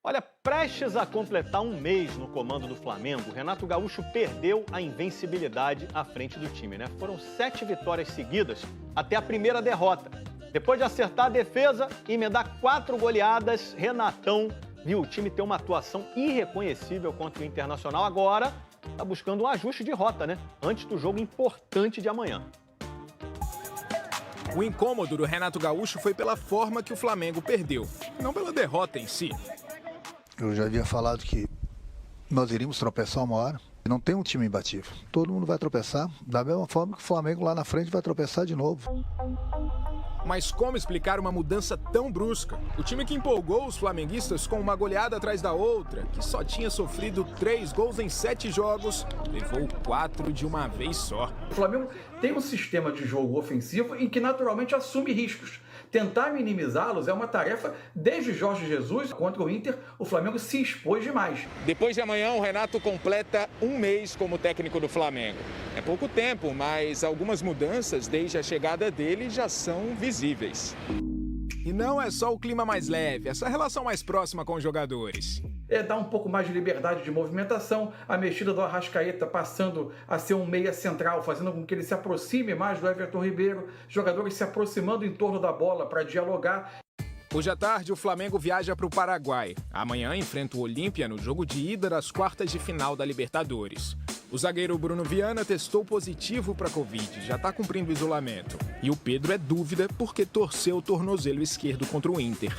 Olha, prestes a completar um mês no comando do Flamengo, o Renato Gaúcho perdeu a invencibilidade à frente do time, né? Foram 7 vitórias seguidas até a primeira derrota. Depois de acertar a defesa e emendar 4 goleadas, Renatão viu o time ter uma atuação irreconhecível contra o Internacional. Agora está buscando um ajuste de rota, né? Antes do jogo importante de amanhã. O incômodo do Renato Gaúcho foi pela forma que o Flamengo perdeu, não pela derrota em si. Eu já havia falado que nós iríamos tropeçar uma hora. Não tem um time imbatível. Todo mundo vai tropeçar, da mesma forma que o Flamengo lá na frente vai tropeçar de novo. Mas como explicar uma mudança tão brusca? O time que empolgou os flamenguistas com uma goleada atrás da outra, que só tinha sofrido 3 gols em 7 jogos, levou 4 de uma vez só. O Flamengo tem um sistema de jogo ofensivo em que naturalmente assume riscos. Tentar minimizá-los é uma tarefa desde Jorge Jesus contra o Inter. O Flamengo se expôs demais. Depois de amanhã, o Renato completa um mês como técnico do Flamengo. É pouco tempo, mas algumas mudanças desde a chegada dele já são visíveis. E não é só o clima mais leve, essa relação mais próxima com os jogadores. Dar um pouco mais de liberdade de movimentação, a mexida do Arrascaeta passando a ser um meia central, fazendo com que ele se aproxime mais do Everton Ribeiro, jogadores se aproximando em torno da bola para dialogar. Hoje à tarde, o Flamengo viaja para o Paraguai. Amanhã enfrenta o Olímpia no jogo de ida das quartas de final da Libertadores. O zagueiro Bruno Viana testou positivo para a Covid, já está cumprindo isolamento. E o Pedro é dúvida porque torceu o tornozelo esquerdo contra o Inter.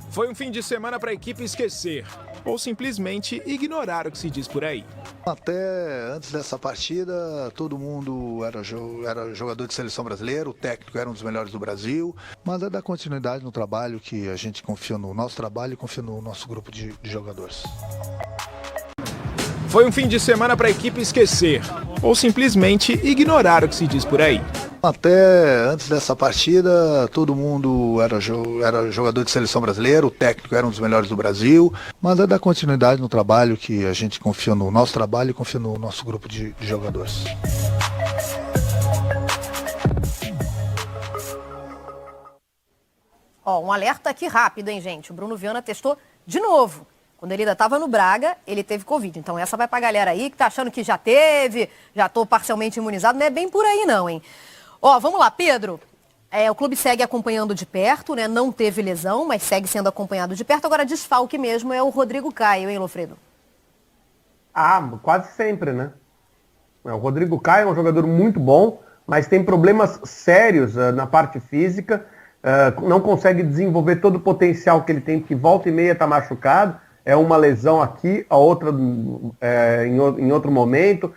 Foi um fim de semana para a equipe esquecer, ou simplesmente ignorar o que se diz por aí. Até antes dessa partida, todo mundo era jogador de seleção brasileira, o técnico era um dos melhores do Brasil, mas é dar continuidade no trabalho que a gente confia no nosso trabalho e confia no nosso grupo de jogadores. Foi um fim de semana para a equipe esquecer, ou simplesmente ignorar o que se diz por aí. Até antes dessa partida, todo mundo era jogador de seleção brasileira, o técnico era um dos melhores do Brasil, mas é dar continuidade no trabalho que a gente confia no nosso trabalho e confia no nosso grupo de jogadores. Um alerta aqui rápido, hein, gente? O Bruno Viana testou de novo. Quando ele ainda estava no Braga, ele teve Covid. Então essa vai pra galera aí que tá achando que já teve, já tô parcialmente imunizado. Não é bem por aí não, hein? Vamos lá, Pedro. O clube segue acompanhando de perto, né? Não teve lesão, mas segue sendo acompanhado de perto. Agora, desfalque mesmo é o Rodrigo Caio, hein, Lofredo? Quase sempre, né? O Rodrigo Caio é um jogador muito bom, mas tem problemas sérios na parte física. Não consegue desenvolver todo o potencial que ele tem, porque volta e meia tá machucado. É uma lesão aqui, a outra em outro momento.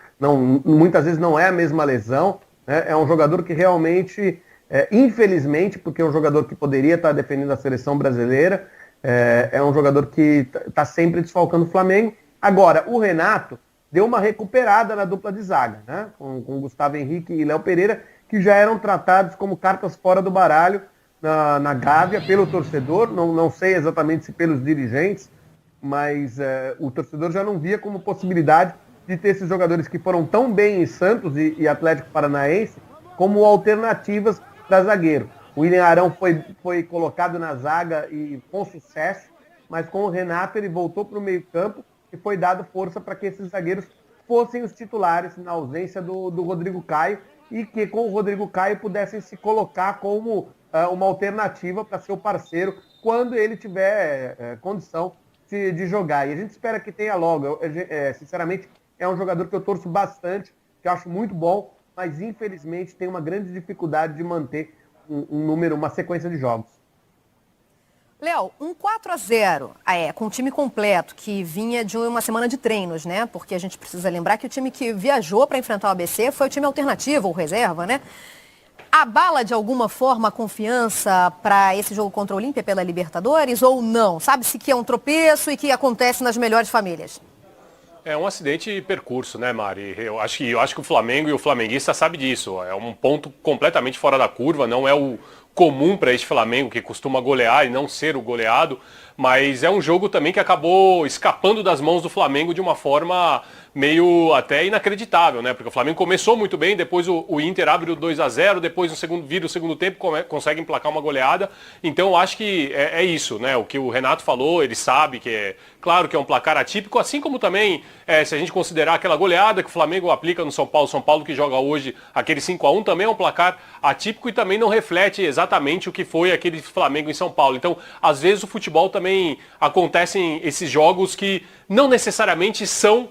Muitas vezes não é a mesma lesão. Né? É um jogador que realmente, infelizmente, porque é um jogador que poderia estar defendendo a seleção brasileira, é um jogador que está sempre desfalcando o Flamengo. Agora, o Renato deu uma recuperada na dupla de zaga, né? com Gustavo Henrique e Léo Pereira, que já eram tratados como cartas fora do baralho na Gávea pelo torcedor. Não sei exatamente se pelos dirigentes, mas o torcedor já não via como possibilidade de ter esses jogadores que foram tão bem em Santos e Atlético Paranaense como alternativas para zagueiro. O William Arão foi colocado na zaga e com sucesso, mas com o Renato ele voltou para o meio-campo e foi dado força para que esses zagueiros fossem os titulares na ausência do Rodrigo Caio e que com o Rodrigo Caio pudessem se colocar como uma alternativa para ser o parceiro quando ele tiver condição de jogar. E a gente espera que tenha logo. Sinceramente, é um jogador que eu torço bastante, que eu acho muito bom, mas infelizmente tem uma grande dificuldade de manter uma sequência de jogos. Léo, um 4-0, com o time completo, que vinha de uma semana de treinos, né? Porque a gente precisa lembrar que o time que viajou para enfrentar o ABC foi o time alternativo, ou reserva, né? Abala de alguma forma a confiança para esse jogo contra o Olímpia pela Libertadores ou não? Sabe-se que é um tropeço e que acontece nas melhores famílias. É um acidente de percurso, né, Mari? Eu acho que o Flamengo e o flamenguista sabe disso. É um ponto completamente fora da curva, não é o comum para este Flamengo que costuma golear e não ser o goleado, mas é um jogo também que acabou escapando das mãos do Flamengo de uma forma meio até inacreditável, né? Porque o Flamengo começou muito bem, depois o Inter abre o 2-0, depois vira o segundo tempo, consegue emplacar uma goleada. Então eu acho que é isso, né? O que o Renato falou, ele sabe que claro que é um placar atípico, assim como também, se a gente considerar aquela goleada que o Flamengo aplica no São Paulo que joga hoje aquele 5-1, também é um placar atípico e também não reflete exatamente o que foi aquele Flamengo em São Paulo. Então, às vezes o futebol também acontecem esses jogos que não necessariamente são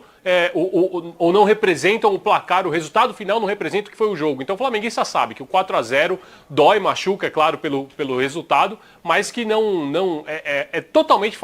ou não representam o placar, o resultado final não representa o que foi o jogo. Então o flamenguista sabe que o 4-0 dói, machuca, é claro, pelo resultado, mas que não é totalmente fora